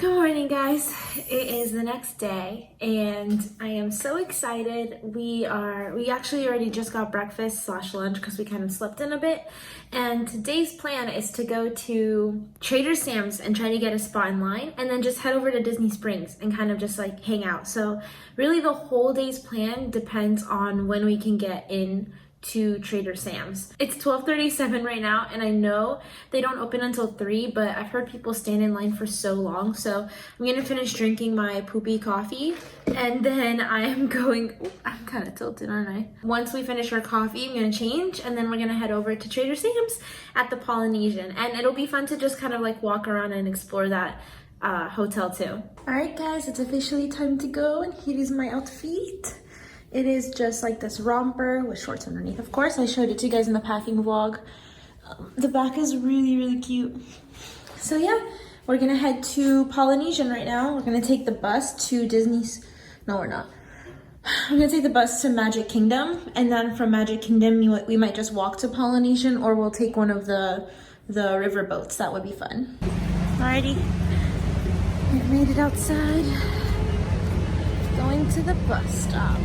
Good morning, guys. It is the next day and I am so excited. We actually already just got breakfast / lunch because we kind of slept in a bit. And today's plan is to go to Trader Sam's and try to get a spot in line and then just head over to Disney Springs and kind of just like hang out. So really the whole day's plan depends on when we can get in to Trader Sam's. It's 12:37 right now and I know they don't open until 3, but I've heard people stand in line for so long. So I'm gonna finish drinking my poopy coffee and then I am going, I'm kind of tilted, aren't I? Once we finish our coffee, I'm gonna change and then we're gonna head over to Trader Sam's at the Polynesian. And it'll be fun to just kind of like walk around and explore that hotel too. All right guys, it's officially time to go and here is my outfit. It is just like this romper with shorts underneath. Of course, I showed it to you guys in the packing vlog. The back is really, really cute. So yeah, we're gonna head to Polynesian right now. We're gonna take the bus to Disney's, no we're not. I'm gonna take the bus to Magic Kingdom and then from Magic Kingdom, we might just walk to Polynesian or we'll take one of the river boats. That would be fun. Alrighty, we made it outside. Going to the bus stop.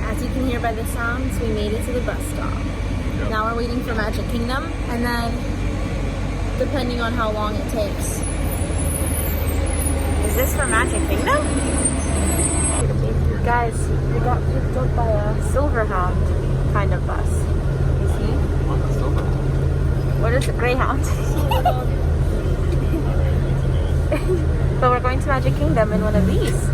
As you can hear by the sounds, we made it to the bus stop. Yep. Now we're waiting for Magic Kingdom, and then depending on how long it takes. Is this for Magic Kingdom? Guys, we got picked up by a Silverhound kind of bus. You see? What is a Greyhound? But we're going to Magic Kingdom in one of these.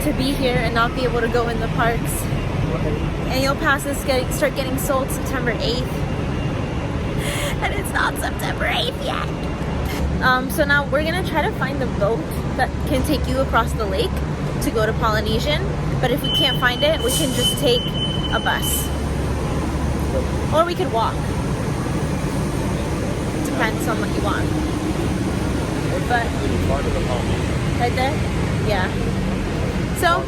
To be here and not be able to go in the parks. Annual passes start getting sold September 8th. And it's not September 8th yet. So now we're gonna try to find the boat that can take you across the lake to go to Polynesian. But if we can't find it, we can just take a bus. Or we could walk. Depends on what you want. But right there? Yeah. So,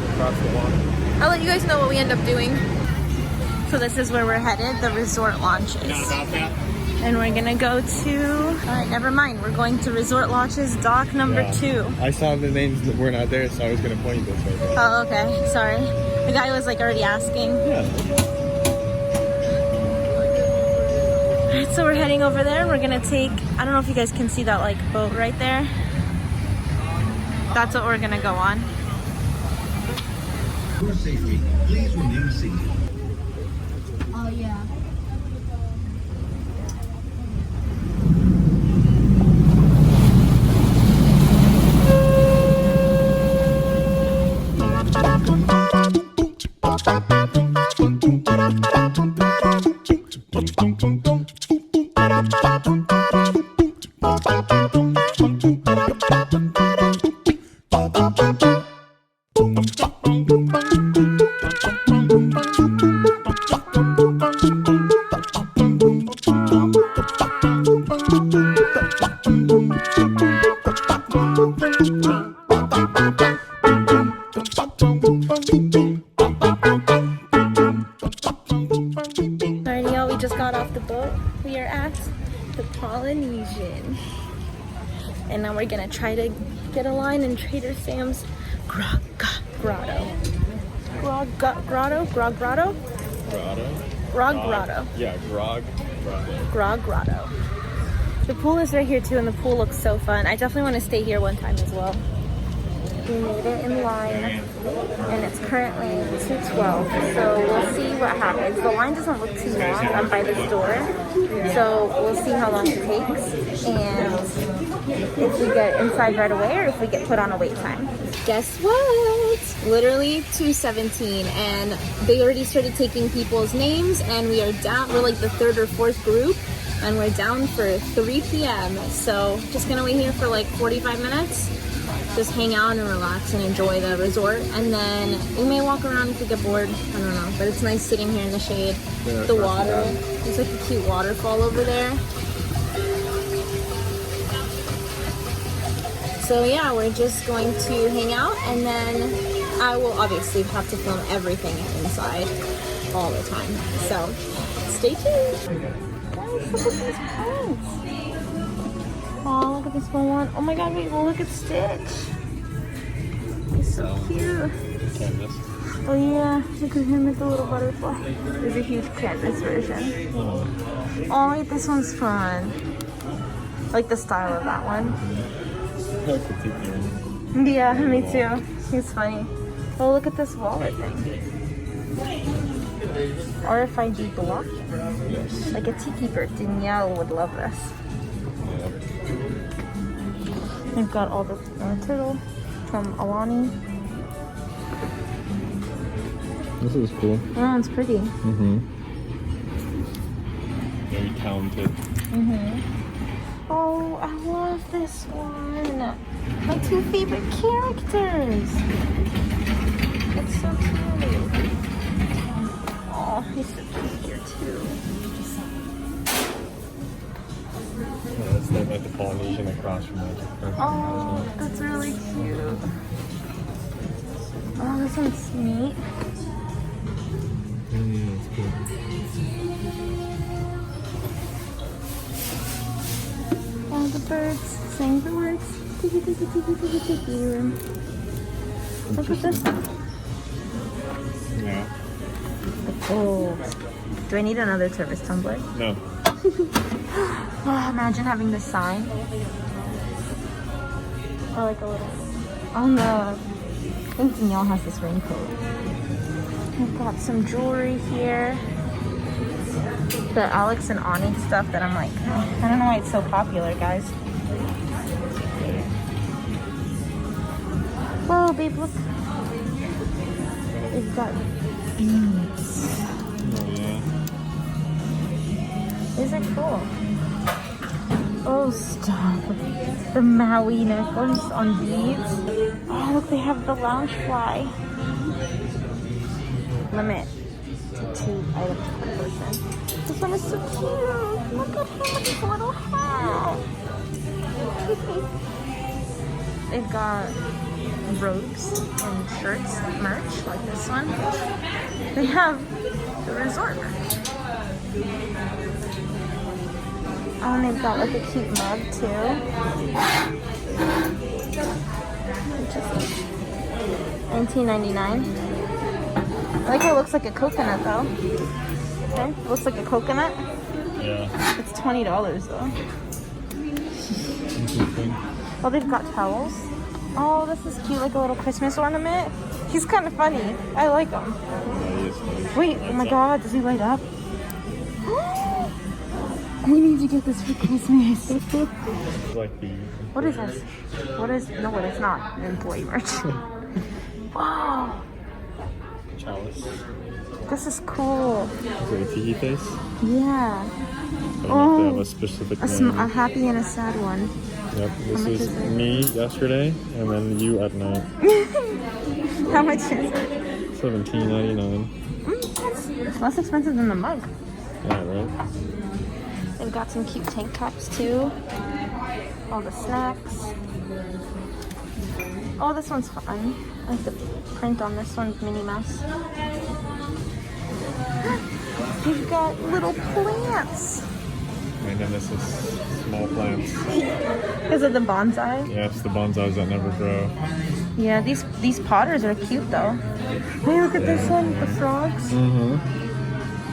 I'll let you guys know what we end up doing. So this is where we're headed, the resort launches. And we're gonna go to, alright, never mind. We're going to resort launches, dock number 2. I saw the names that were not there, so I was gonna point this way. Oh, okay, sorry. The guy was like already asking. Yeah. Alright, so we're heading over there. We're gonna take, I don't know if you guys can see that like boat right there. That's what we're gonna go on. For safety, please remain seated. Oh yeah. Alrighty, y'all, we just got off the boat. We are at the Polynesian. And now we're gonna try to get a line in Trader Sam's Grotto. Yeah, Grog Grotto. The pool is right here too, and the pool looks so fun. I definitely want to stay here one time as well. We made it in line, and it's currently 2:12. So we'll see what happens. The line doesn't look too long. I'm by the door, so we'll see how long it takes, and if we get inside right away or if we get put on a wait time. Guess what? Literally 2:17, and they already started taking people's names, and we are down. We're like the third or fourth group, and we're down for 3 p.m. So just gonna wait here for like 45 minutes. Just hang out and relax and enjoy the resort, and then we may walk around if we get bored. I don't know, but it's nice sitting here in the shade. Yeah, the water, there's like a cute waterfall over there. So yeah, we're just going to hang out, and then I will obviously have to film everything inside all the time. So stay tuned. Guys, look at these plants. Oh, look at this one. Oh my god, wait, look at Stitch. He's so cute. Canvas. Oh yeah, look at him with the little butterfly. There's a huge canvas version. Oh, wait, this one's fun. I like the style of that one. I like the tiki one. Yeah, me too. He's funny. Oh, look at this wallet thing. RFID block. Yes. Like a tiki bird. Danielle would love this. Yeah. We've got all the turtle from Alani. This is cool. Oh, it's pretty. Mm-hmm. Very talented. Mm-hmm. Oh, I love this one. My 2 favorite characters. It's so cute. Oh, he's so cute here too. Yeah, that's them at the Polynesian across from Magic. Oh, that's really cute. Oh, this one's neat. That's cool. Oh, the birds saying the words. Tiki, tiki, tiki, tiki, tiki. Look at this one. Yeah. Oh, do I need another service tumbler? No. Oh, imagine having this sign. Or like a little. Oh no. I think Danielle has this raincoat. I've got some jewelry here. The Alex and Ani stuff that I'm like, oh, I don't know why it's so popular, guys. Whoa, babe, look. They've got beads. Oh, yeah. These are cool. Oh, stop. The Maui necklace on beads. Oh, look, they have the lounge fly. Limit to 2 items per person. This one is so cute. Look at him with his little hat. They've got robes and shirts, merch, like this one. They have the resort merch. Oh, and they've got like a cute mug too. $19.99. I like how it looks like a coconut though. Okay, it looks like a coconut. Yeah. It's $20 though. Interesting. Oh, they've got towels. Oh, this is cute, like a little Christmas ornament. He's kind of funny. I like him. Yeah, he is funny. Wait, oh my god, does he light up? We need to get this for Christmas. Like the. What is this? What is? No, what it's not. Employee merch. Wow, Chalice. this is cool. Is it a tiki face? Yeah. I don't know if they have a specific name. A happy and a sad one. Yep, this much is is it? me yesterday, and then you at night. How much is it? $17.99. It's less expensive than the mug. Yeah, right? They've got some cute tank tops too. All the snacks. Oh, this one's fun. I like the print on this one, Minnie Mouse. They've got little plants. And then this is small plants. Because of the bonsai? Yeah, it's the bonsais that never grow. Yeah, these potters are cute though. Hey, look at this one, the frogs. Mm-hmm.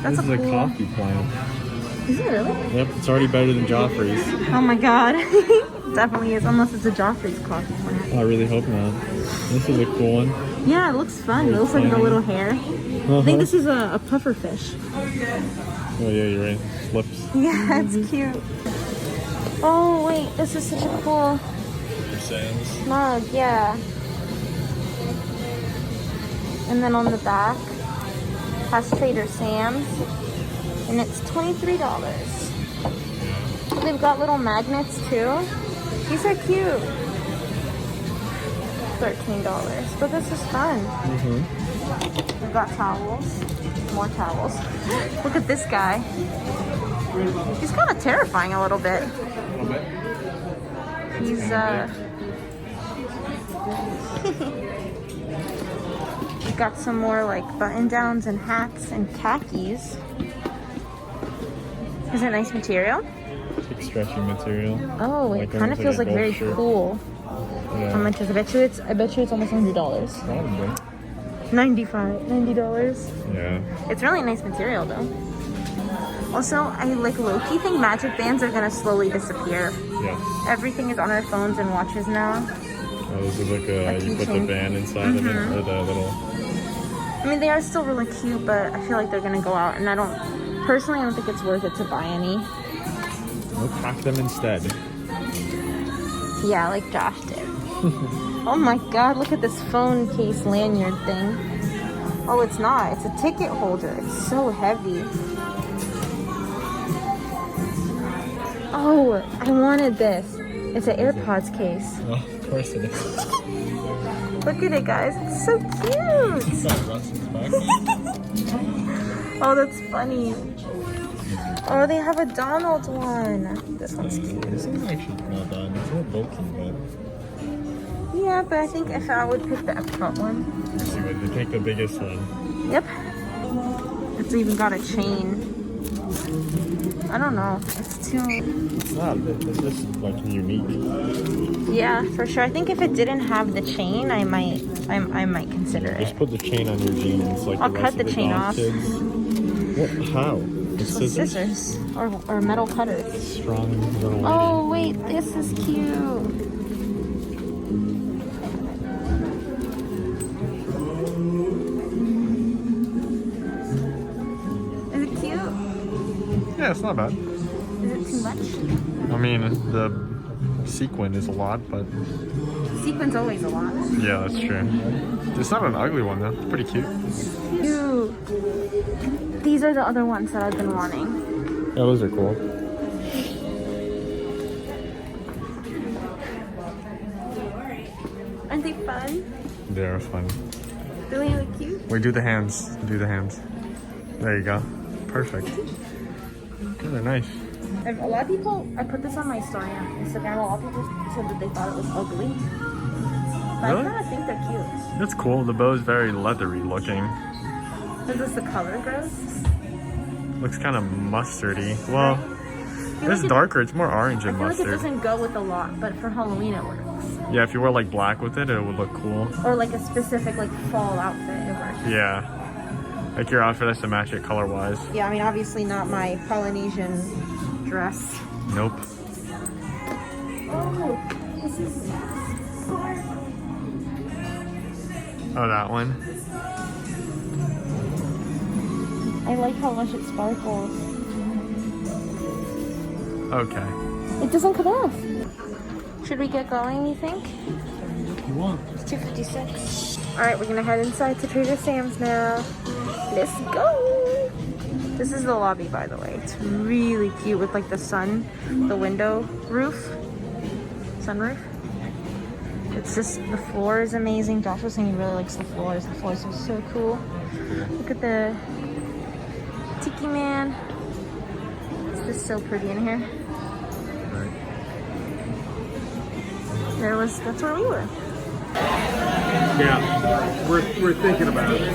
That's This is a cool... coffee plant. Is it really? Yep, it's already better than Joffrey's. Oh my god. Definitely is, unless it's a Joffrey's coffee plant. I really hope not. This is a cool one. Yeah, it looks fun. It looks like the little hair. I think this is a puffer fish. Oh yeah, you're right. Slips. Yeah, it's cute. Oh wait, this is such a cool Sands. mug, yeah. And then on the back has Trader Sam's, and it's $23. They've got little magnets too. These are cute. $13, but this is fun. We've got towels, more towels. Look at this guy. He's kind of terrifying a little bit. He's we've got some more like button downs and hats and khakis. Is it nice material? It's like stretchy material. Oh, it kind of feels like very cool. Yeah. How much is it? I bet you it's almost $100. Probably. $90. Yeah. It's really nice material though. Also, I like low-key think magic bands are gonna slowly disappear. Yes. Everything is on our phones and watches now. Oh, this is like you put the keychain. band inside of it, or the little. I mean, they are still really cute, but I feel like they're gonna go out, and I don't think it's worth it to buy any. We'll pack them instead. Yeah, like Josh did. Oh my god, look at this phone case lanyard thing. Oh, it's not. It's a ticket holder. It's so heavy. Oh, I wanted this. It's an AirPods case. Oh, of course it is. Look at it, guys. It's so cute. Oh, that's funny. Oh, they have a Donald one. This one's cute. This is actually not bad. It's not bulky, but. Yeah, but I think if I would pick the Epcot one. Let's see what they take the biggest one. Yep. It's even got a chain. I don't know. It's too. It's not. It's just like unique. Yeah, for sure. I think if it didn't have the chain, I might consider Just it. put the chain on your jeans, like I'll the cut rest of the chain dog off. kids. What? How? With Scissors or metal cutters. Strong little lady. Oh wait, this is cute. Is it cute? Yeah, it's not bad. Is it too much? I mean, the sequin is a lot, but Sequin's always a lot. yeah, that's true. It's not an ugly one though. It's pretty cute. Cute. These are the other ones that I've been wanting. Yeah, those are cool. Aren't they fun? They are fun. Really, really cute. Wait, do the hands. Do the hands. There you go. Perfect. Yeah, they're nice. A lot of people, I put this on my story on Instagram, a lot of people said that they thought it was ugly. But Really? I kind of think they're cute. That's cool. The bow's very leathery looking. Is this the color gross? Looks kind of mustardy. Well, it's darker. It's more orange I and feel like it mustard. doesn't go with a lot, but for Halloween it works. Yeah, if you wear like black with it, it would look cool. Or like a specific like fall outfit, it works. Yeah. Like your outfit has to match it color-wise. Yeah, I mean obviously not my Polynesian dress. Nope. Oh, this is Oh, that one. I like how much it sparkles. Okay. It doesn't come off. Should we get going, you think? You want? It's 2:56. Alright, we're gonna head inside to Trader Sam's now. Let's go! This is the lobby, by the way. It's really cute with like the sun, the window roof, sunroof. It's just, the floor is amazing. Josh was saying he really likes the floors. The floors are so cool. Look at the Tiki Man. It's just so pretty in here. Right. That's where we were. Yeah, we're thinking about it.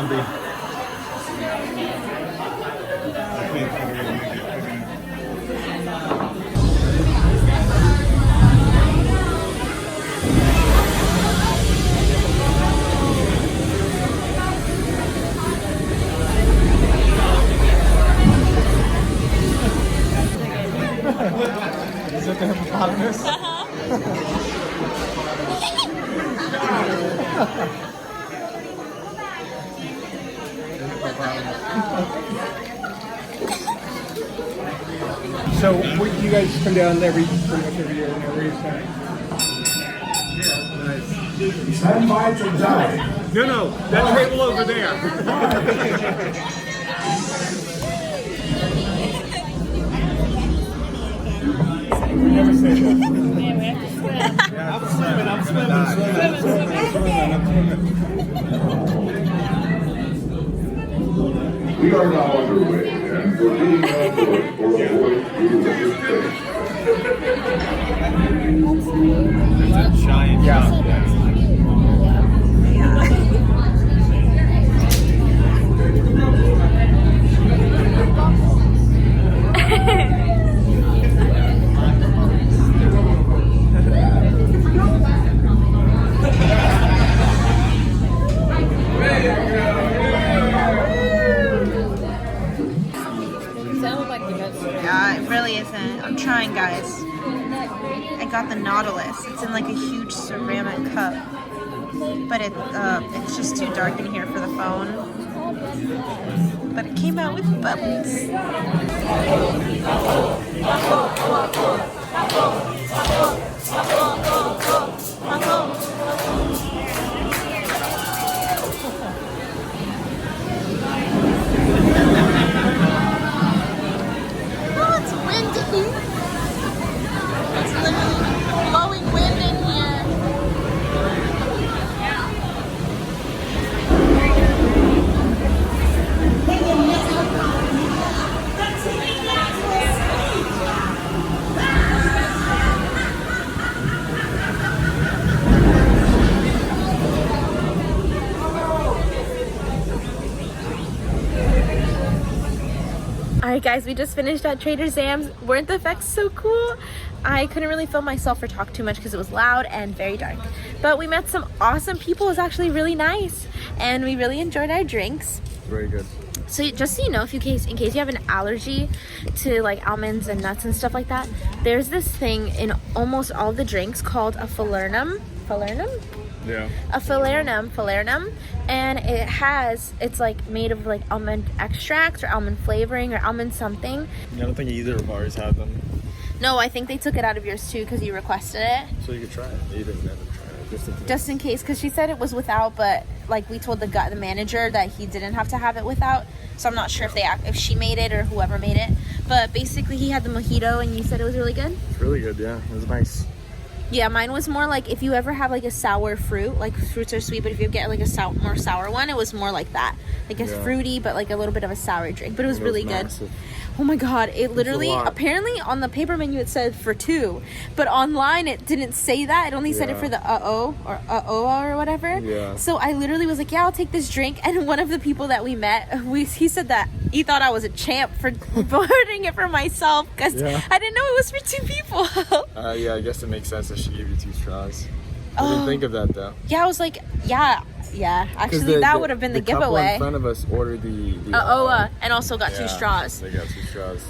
zombie. Is it the hippopotamus? So you guys come down pretty much every year and every time? Stand by to die. No, that table over there. Never say it. I'm swimming. We are now underway and proceeding outdoors for a voyage through the space. It's a giant jock. Yeah, it really isn't. I'm trying, guys. I got the Nautilus. It's in like a huge ceramic cup, but it's just too dark in here for the phone. But it came out with bubbles. Alright guys, we just finished at Trader Sam's. Weren't the effects so cool? I couldn't really film myself or talk too much because it was loud and very dark. But we met some awesome people. It was actually really nice. And we really enjoyed our drinks. Very good. So just so you know, in case you have an allergy to like almonds and nuts and stuff like that, there's this thing in almost all the drinks called a falernum. Yeah. A falernum, and it's like made of like almond extract or almond flavoring or almond something. I don't think either of ours had them. No, I think they took it out of yours too because you requested it. So you could try it. You didn't have to try it. Just in case, because she said it was without, but like we told the manager that he didn't have to have it without. So I'm not sure if she made it or whoever made it. But basically, he had the mojito, and you said it was really good. It's really good, yeah. It was nice. Yeah, mine was more like if you ever have like a sour fruit, like fruits are sweet, but if you get like a more sour one, it was more like that. Like a fruity, but like a little bit of a sour drink. But it was really good. Oh my god, it literally, apparently on the paper menu it said for 2, but online it didn't say that. It only said it for the or whatever. Yeah. So I literally was like, yeah, I'll take this drink. And one of the people that we met, he said that he thought I was a champ for ordering it for myself because I didn't know it was for 2 people. Yeah, I guess it makes sense that she gave you 2 straws. I didn't think of that though. Yeah, I was like, yeah. Actually, that would have been the giveaway. The couple in front of us ordered the and also got 2 straws. They got 2 straws.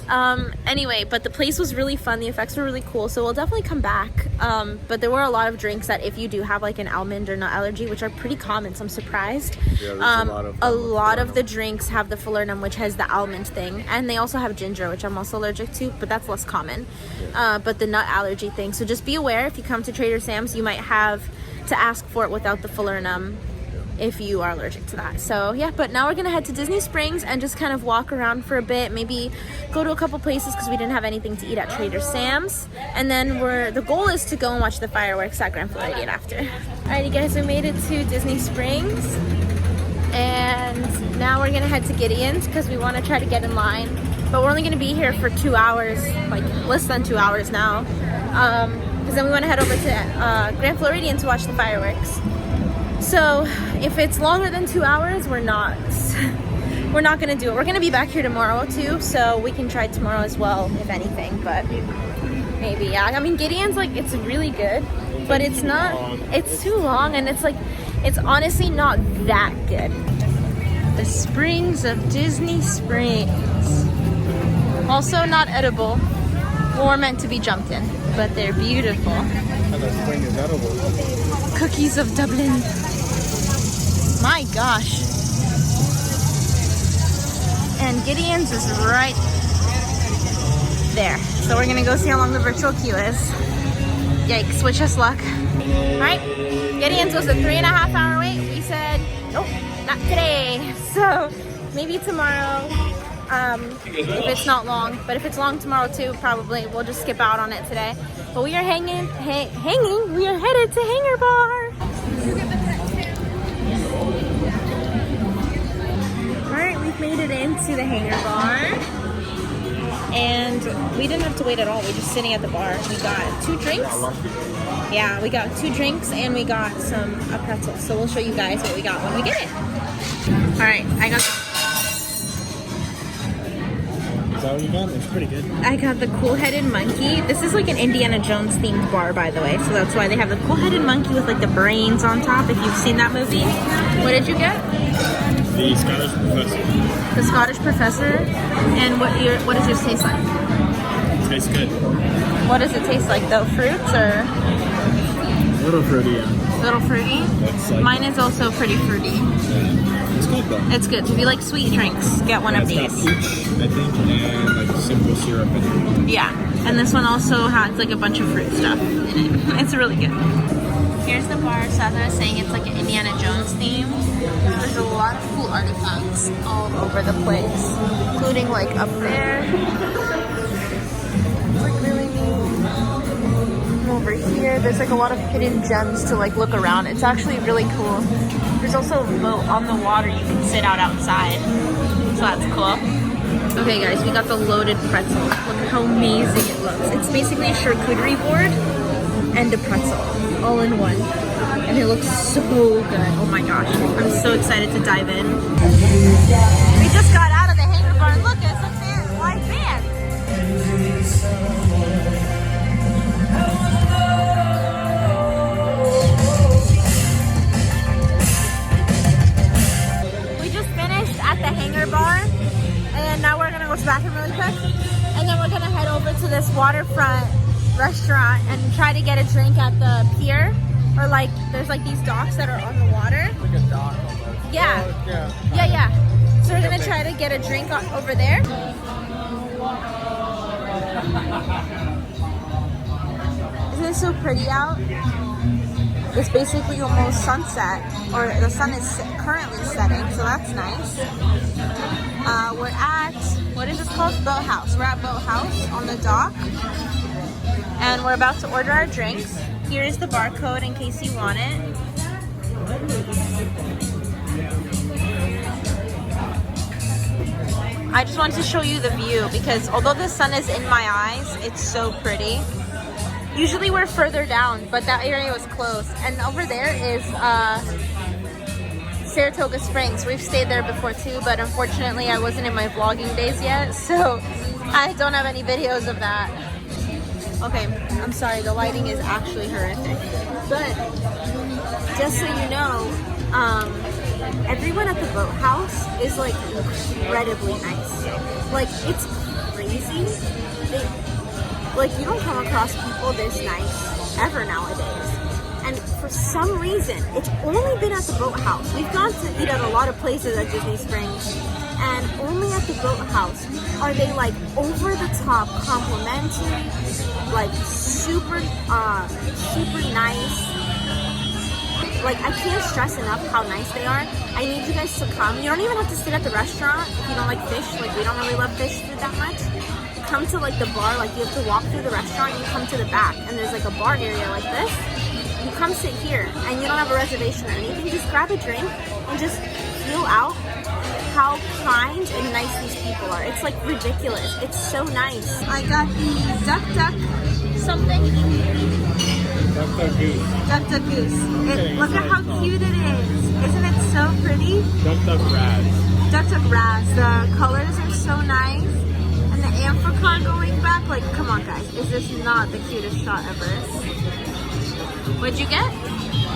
Anyway, but the place was really fun. The effects were really cool, so we'll definitely come back. But there were a lot of drinks that if you do have like an almond or nut allergy, which are pretty common, so I'm surprised. Yeah, a lot of the drinks have the falernum, which has the almond thing, and they also have ginger, which I'm also allergic to, but that's less common. But the nut allergy thing, so just be aware if you come to Trader Sam's, you might have to ask for it without the falernum if you are allergic to that. So yeah, but now we're gonna head to Disney Springs and just kind of walk around for a bit, maybe go to a couple places because we didn't have anything to eat at Trader Sam's, and then the goal is to go and watch the fireworks at Grand Floridian after. Alrighty guys, we made it to Disney Springs and now we're gonna head to Gideon's because we want to try to get in line, but we're only gonna be here for 2 hours, like less than 2 hours now, because then we want to head over to Grand Floridian to watch the fireworks. So if it's longer than 2 hours, we're not gonna do it. We're gonna be back here tomorrow too, so we can try tomorrow as well, if anything, but maybe, yeah. I mean, Gideon's like, it's really good, but it's too long, and it's like, it's honestly not that good. The Springs of Disney Springs. Also not edible or meant to be jumped in, but they're beautiful. Cookies of Dublin. My gosh. And Gideon's is right there. So we're gonna go see how long the virtual queue is. Yikes, wish us luck. All right, Gideon's was a 3.5 hour wait. We said, nope, not today. So maybe tomorrow, if it's not long. But if it's long tomorrow too, probably we'll just skip out on it today. But we are hanging, we are headed to Hangar Bar. All right, we've made it into the Hangar Bar. And we didn't have to wait at all. We're just sitting at the bar. We got 2 drinks. Yeah, we got 2 drinks and we got a pretzel. So we'll show you guys what we got when we get it. All right, I got. Is that what you got? It's pretty good. I got the cool-headed monkey. This is like an Indiana Jones themed bar, by the way. So that's why they have the cool-headed monkey with like the brains on top. If you've seen that movie, what did you get? The Scottish Professor. The Scottish Professor. And what does yours taste like? It tastes good. What does it taste like though? Fruits or? Little fruity, yeah. Little fruity? Like, mine is also pretty fruity. Yeah. It's good though. It's good. If you like sweet drinks, get one of It's these. got peach, I think, and like simple syrup in it. Yeah. And this one also has like a bunch of fruit stuff in it. It's really good. Here's the bar. So as I was saying, it's like an Indiana Jones theme. There's a lot of cool artifacts all over the place, including like up there. It's like really neat. And over here, there's like a lot of hidden gems to like look around. It's actually really cool. There's also a boat on the water. You can sit out outside. So that's cool. Okay guys, we got the loaded pretzel. Look how amazing it looks. It's basically a charcuterie board and a pretzel all in one. And it looks so good. Oh my gosh. I'm so excited to dive in. We just got out of the Hangar Bar. Look, it's a live band. We just finished at the Hangar Bar. And now we're gonna go to the bathroom really quick. And then we're gonna head over to this waterfront restaurant and try to get a drink at the pier. Or like, there's like these docks that are on the water. Like a dock. Yeah. Yeah. So we're gonna try to get a drink over there. Isn't it so pretty out? It's basically almost sunset, or the sun is currently setting, so that's nice. We're at, what is this called? Boathouse. We're at Boathouse on the dock. And we're about to order our drinks. Here is the barcode in case you want it. I just wanted to show you the view because although the sun is in my eyes, it's so pretty. Usually we're further down, but that area was closed. And over there is Saratoga Springs. We've stayed there before too, but unfortunately I wasn't in my vlogging days yet, so I don't have any videos of that. Okay, I'm sorry, the lighting is actually horrific. But just so you know, everyone at the Boathouse is like incredibly nice. Like, it's crazy. Like, you don't come across people this nice ever nowadays. And for some reason, it's only been at the Boathouse. We've gone to eat at a lot of places at Disney Springs, and only at the Boathouse are they like over the top complimentary, like super nice. Like, I can't stress enough how nice they are. I need you guys to come. You don't even have to sit at the restaurant if you don't like fish. Like, we don't really love fish food that much. Come to like the bar, like you have to walk through the restaurant and you come to the back and there's like a bar area like this. You come sit here and you don't have a reservation or anything. Just grab a drink and just feel out how kind and nice these people are. It's like ridiculous. It's so nice. I got the duck something. Duck goose. Duck Duck Goose. Look at how cute it is. Isn't it so pretty? Duck Raz. Duck Duck Raz. The colors are so nice. And the amphicon going back. Like, come on, guys. Is this not the cutest shot ever? What'd you get?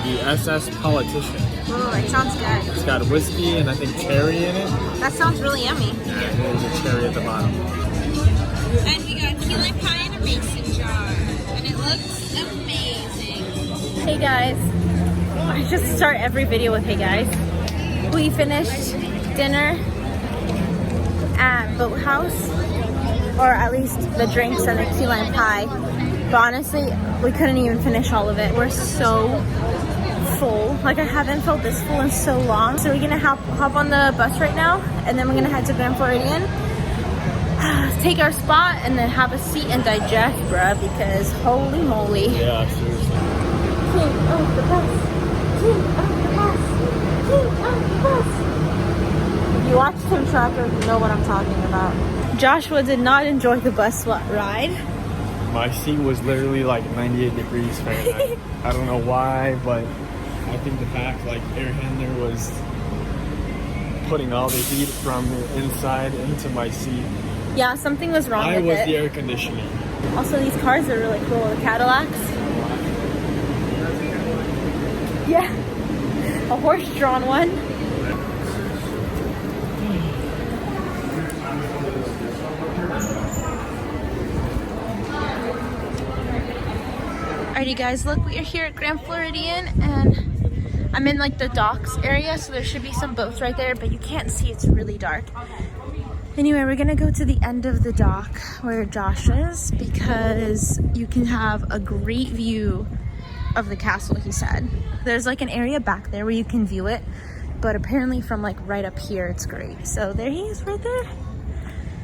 The SS Politician. Oh, it sounds good. It's got whiskey and I think cherry in it. That sounds really yummy. Yeah, there's a cherry at the bottom. And we got key lime pie in a mason jar. And it looks amazing. Hey guys. I just start every video with hey guys. We finished dinner at Boathouse. Or at least the drinks and the key lime pie. But honestly, we couldn't even finish all of it. We're so full. Like I haven't felt this full in so long. So we're gonna hop on the bus right now, and then we're gonna head to Grand Floridian, take our spot, and then have a seat and digest, bruh, because holy moly. Yeah, seriously. King of the bus. King of the bus. King of the bus. If you watch Tim Tracker, you know what I'm talking about. Joshua did not enjoy the bus ride. My seat was literally like 98 degrees Fahrenheit. I don't know why, but I think the fact like air handler was putting all the heat from the inside into my seat. Yeah, something was wrong I with was it. the air conditioning. Also, these cars are really cool. The Cadillacs. Yeah. A horse-drawn one. Alrighty guys, look, we are here at Grand Floridian and I'm in like the docks area, so there should be some boats right there, but you can't see, it's really dark. Anyway, we're gonna go to the end of the dock where Josh is because you can have a great view of the castle, he said. There's like an area back there where you can view it, but apparently from like right up here, it's great. So there he is right there.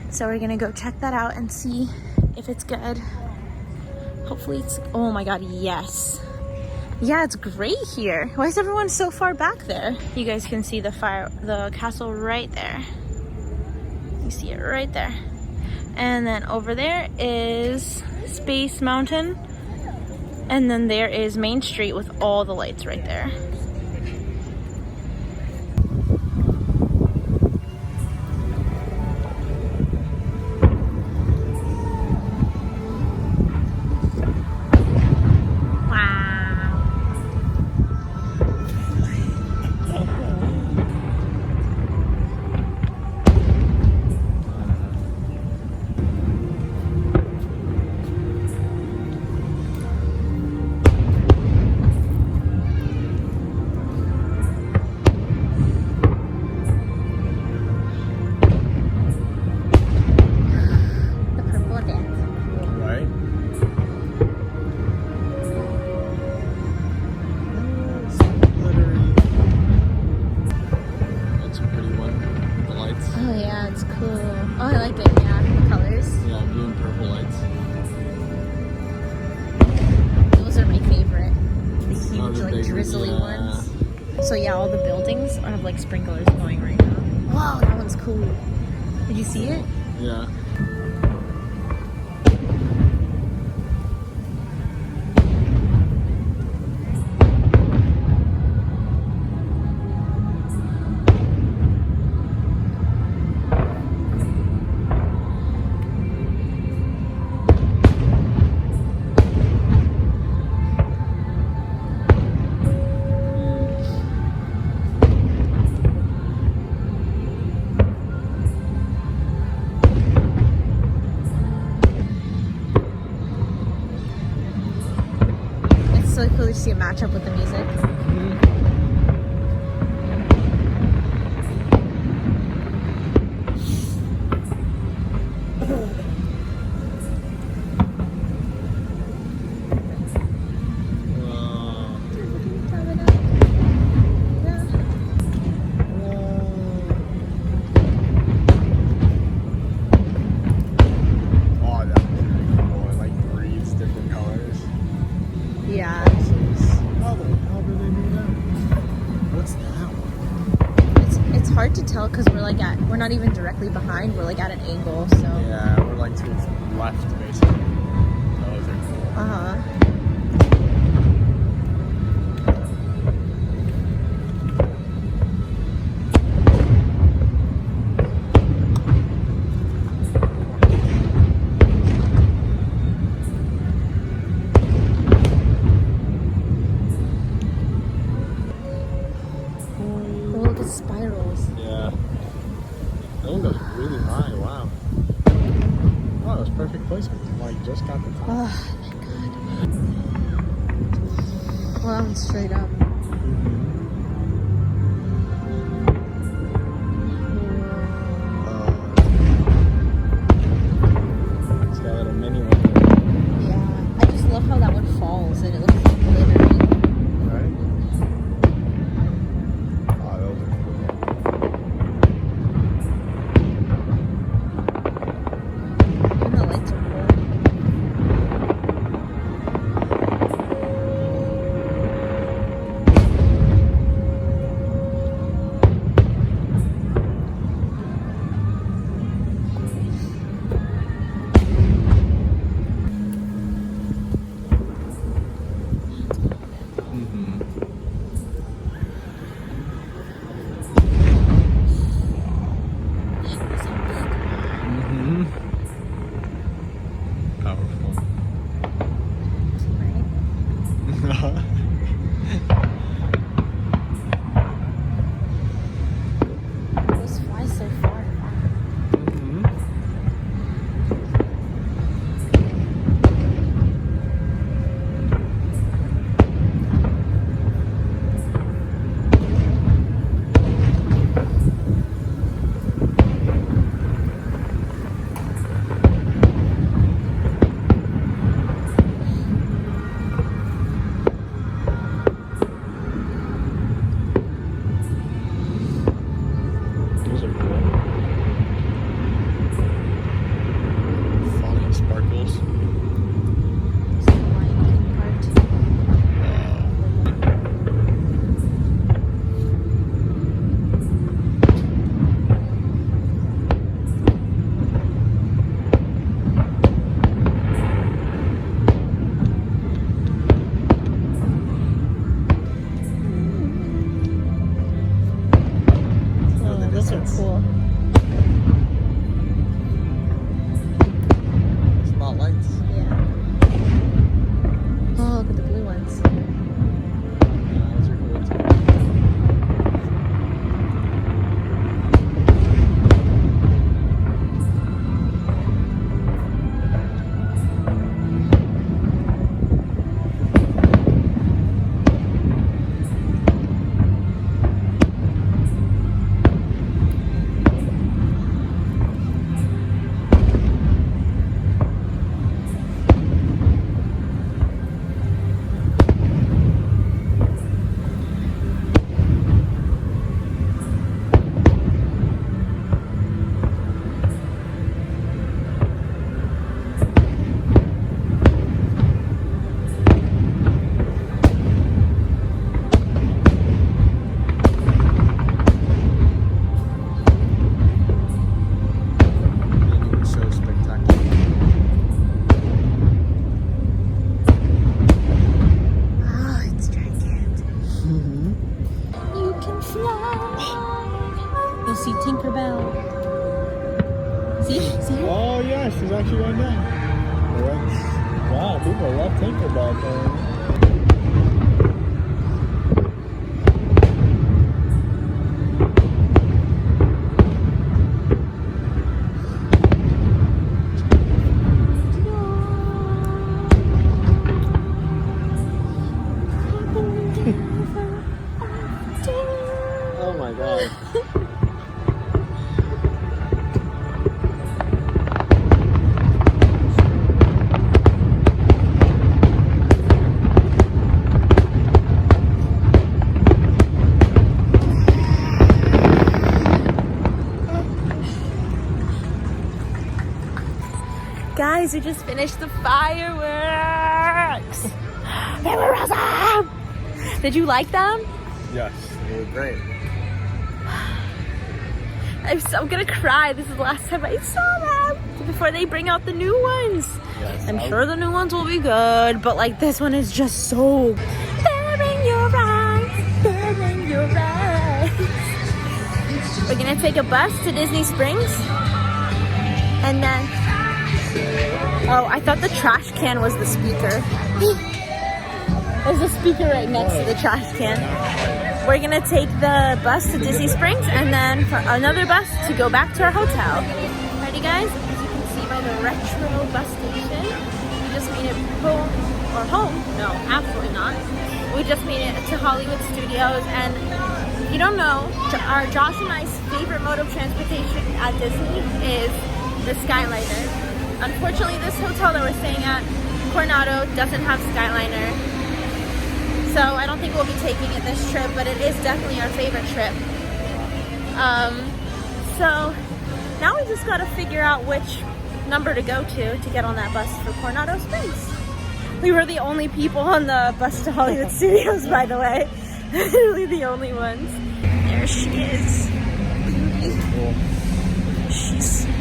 So we're gonna go check that out and see if it's good. Hopefully it's, oh my God, yes. Yeah, it's great here. Why is everyone so far back there? You guys can see the castle right there. You see it right there. And then over there is Space Mountain. And then there is Main Street with all the lights right there. So yeah, all the buildings have like sprinklers going right now. Wow, that one's cool. Did you see it? Yeah. It's so cool to see a matchup with the music. Yeah. How the hell did they do that? What's that one? It's hard to tell because we're not even directly behind. We're like at an angle, so. Yeah, we're like to the left basically. Those are cool. Uh-huh. perfect placement. Like, just got the top. Oh, thank God. Well, that one's straight up. It's got a little mini one. Yeah. I just love how that one falls and it looks like glittery. Right? Oh, those are Even the lights are cool. powerful. Right? Those fly so far. Those are cool. Falling sparkles. There's the Lion King part. Oh, those are cool. Spotlights. Yeah. Oh, look at the blue ones. Yeah, those are cool too. So spectacular. Oh, it's gigantic. You can fly. You'll see Tinkerbell. See? See her? Oh yeah, she's actually going down. Wow, people love Tinkerbell thing. Oh my god. Guys, we just finished the fireworks. They were awesome. Did you like them? Yes, they were great. I'm so gonna cry. This is the last time I saw them before they bring out the new ones. Yes, I'm sure the new ones will be good, but like this one is just so. There in your eyes, there in your eyes. We're gonna take a bus to Disney Springs, and then. Oh, I thought the trash can was the speaker. There's a speaker right next to the trash can. We're gonna take the bus to Disney Springs and then another bus to go back to our hotel. Ready, guys? As you can see by called a retro bus station. We just made it home, or home? No, absolutely not. We just made it to Hollywood Studios, and if you don't know, our Josh and I's favorite mode of transportation at Disney is the Skyliner. Unfortunately, this hotel that we're staying at, Coronado, doesn't have Skyliner. So I don't think we'll be taking it this trip, but it is definitely our favorite trip. So now we just gotta figure out which number to go to get on that bus for Coronado Springs. We were the only people on the bus to Hollywood Studios, by the way. Literally the only ones. There she is. Cool.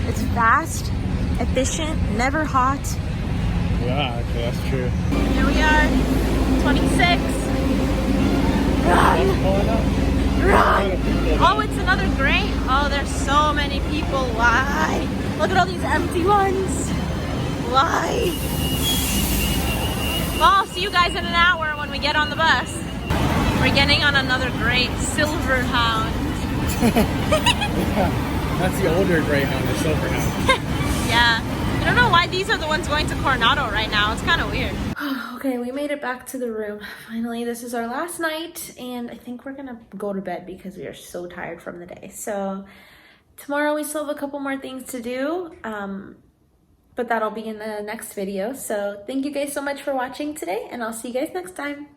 It's fast, efficient, never hot. Yeah, okay, that's true. Here we are, 26. Run! Run! Oh, it's another great. Oh, there's so many people. Why? Look at all these empty ones. Why? Well, I'll see you guys in an hour when we get on the bus. We're getting on another great silver hound. That's the older Greyhound, the silver hound. Yeah. I don't know why these are the ones going to Coronado right now. It's kind of weird. Okay, we made it back to the room. Finally, this is our last night, and I think we're gonna go to bed because we are so tired from the day. So tomorrow we still have a couple more things to do, but that'll be in the next video. So thank you guys so much for watching today, and I'll see you guys next time.